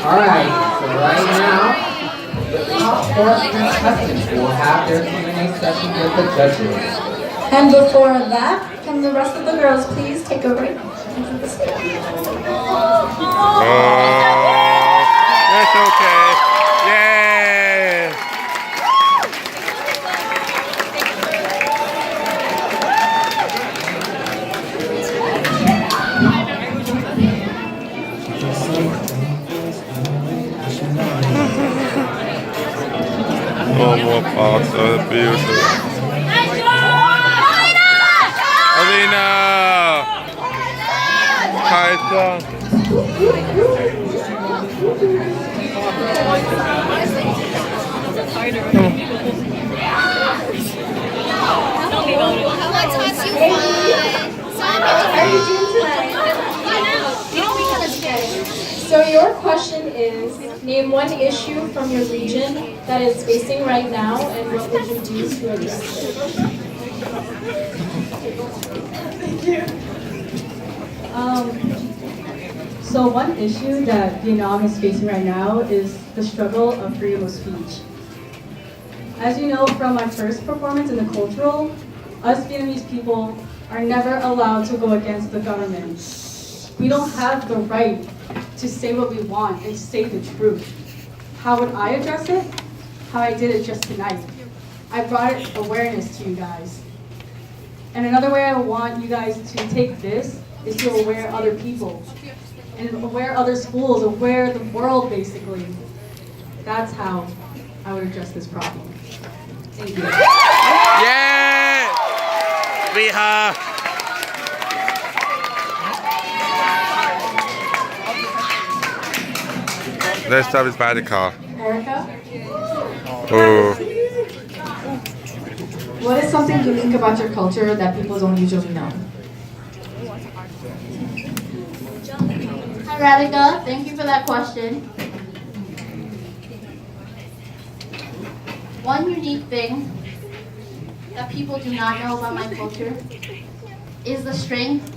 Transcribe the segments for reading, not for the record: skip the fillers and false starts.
Alright, so right now, the top 4 contestants will have their Q&A session with the judges. And before that, can the rest of the girls please take a break? That's okay. Yay! Oh, more parts are beautiful. Alina! Kaiser! So your question is, name one issue from your region that is facing right now and what would you do to address it? Thank you. So one issue that Vietnam is facing right now is the struggle of freedom of speech. As you know from my first performance in the cultural, us Vietnamese people are never allowed to go against the government. We don't have the right to say what we want and say the truth. How would I address it? How I did it just tonight. I brought awareness to you guys. And another way I want you guys to take this is to aware other people and aware other schools, aware the world basically. That's how I would address this problem. Thank you. Yeah! We have. Let's start with Baruch. Erica? Oh. What is something unique about your culture that people don't usually know? Hi Radhika, thank you for that question. One unique thing that people do not know about my culture is the strength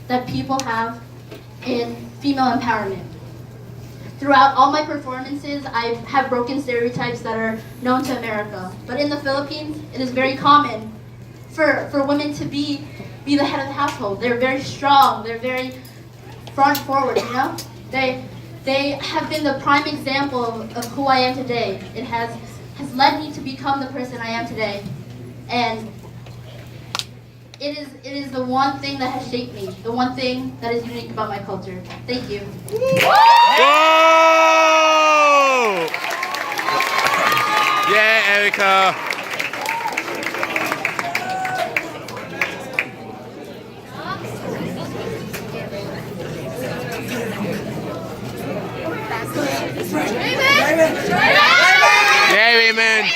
that people have in female empowerment. Throughout all my performances, I have broken stereotypes that are known to America. But in the Philippines, it is very common for women to be the head of the household. They're very strong, they're very front forward, you know? They have been the prime example of who I am today. It has led me to become the person I am today. And it is the one thing that has shaped me, the one thing that is unique about my culture. Thank you. Whoa! Yeah, Erica. Yeah, Raymond.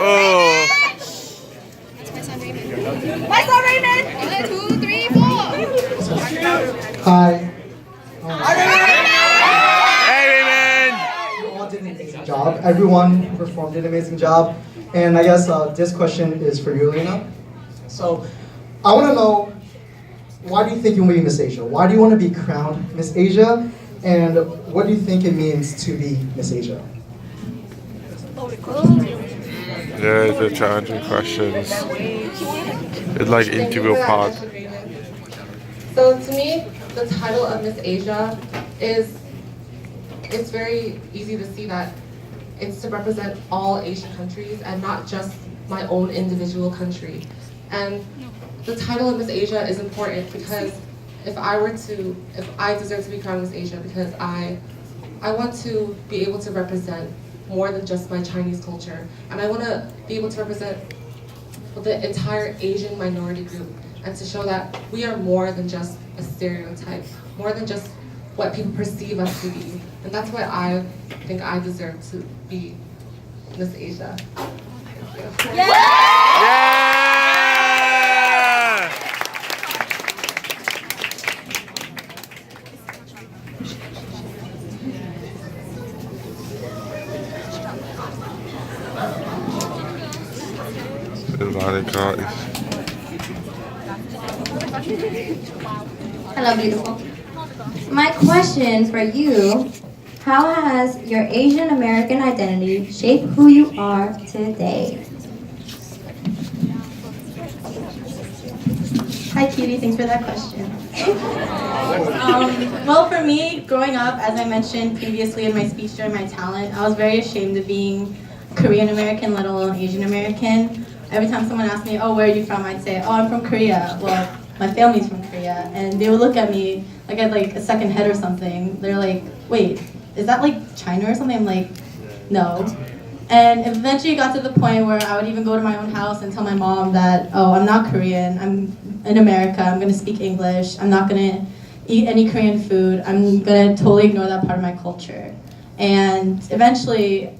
Oh. My son Raymond! 1, 2, 3, 4! Hi. Hey, Raymond. You all did an amazing job. Everyone performed an amazing job. And I guess this question is for you, Lena. So I want to know, why do you think you want to be Miss Asia? Why do you want to be crowned Miss Asia? And what do you think it means to be Miss Asia? Yeah, the challenging questions. It's like interview part. So to me, the title of Miss Asia it's very easy to see that it's to represent all Asian countries and not just my own individual country. And the title of Miss Asia is important because if I deserve to be crowned Miss Asia because I want to be able to represent more than just my Chinese culture. And I want to be able to represent the entire Asian minority group and to show that we are more than just a stereotype, more than just what people perceive us to be. And that's why I think I deserve to be Miss Asia. Yeah! Hello, beautiful. My question for you, how has your Asian American identity shaped who you are today? Hi, Cutie. Thanks for that question. Well, for me, growing up, as I mentioned previously in my speech during my talent, I was very ashamed of being Korean American, let alone Asian American. Every time someone asked me, oh, where are you from? I'd say, oh, I'm from Korea. Well, my family's from Korea. And they would look at me like I had like a second head or something. They're like, wait, is that like China or something? I'm like, no. And eventually it got to the point where I would even go to my own house and tell my mom that, oh, I'm not Korean, I'm in America, I'm gonna speak English, I'm not gonna eat any Korean food, I'm gonna totally ignore that part of my culture. And eventually,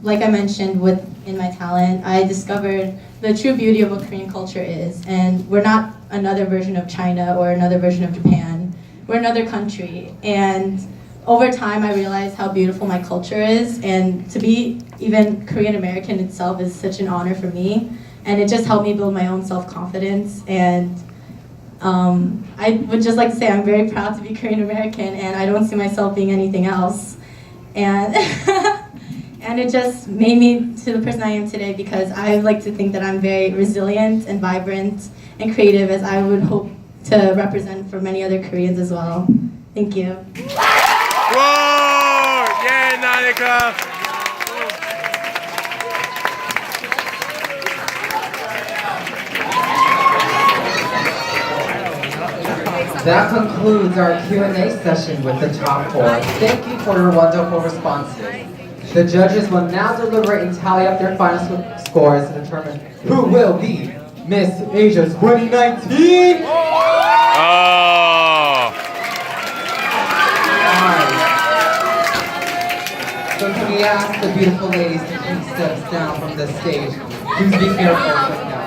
like I mentioned in my talent, I discovered the true beauty of what Korean culture is. And we're not another version of China or another version of Japan, we're another country. And over time, I realized how beautiful my culture is, and to be even Korean American itself is such an honor for me, and it just helped me build my own self-confidence. And I would just like to say I'm very proud to be Korean American, and I don't see myself being anything else. And and it just made me to the person I am today, because I like to think that I'm very resilient and vibrant and creative, as I would hope to represent for many other Koreans as well. Thank you. Whoa! Yeah, Nanika! That concludes our Q&A session with the top four. Thank you for your wonderful responses. The judges will now deliberate and tally up their final scores to determine who will be Miss Asia 2019. So can we ask the beautiful ladies to please step down from the stage? Please be careful.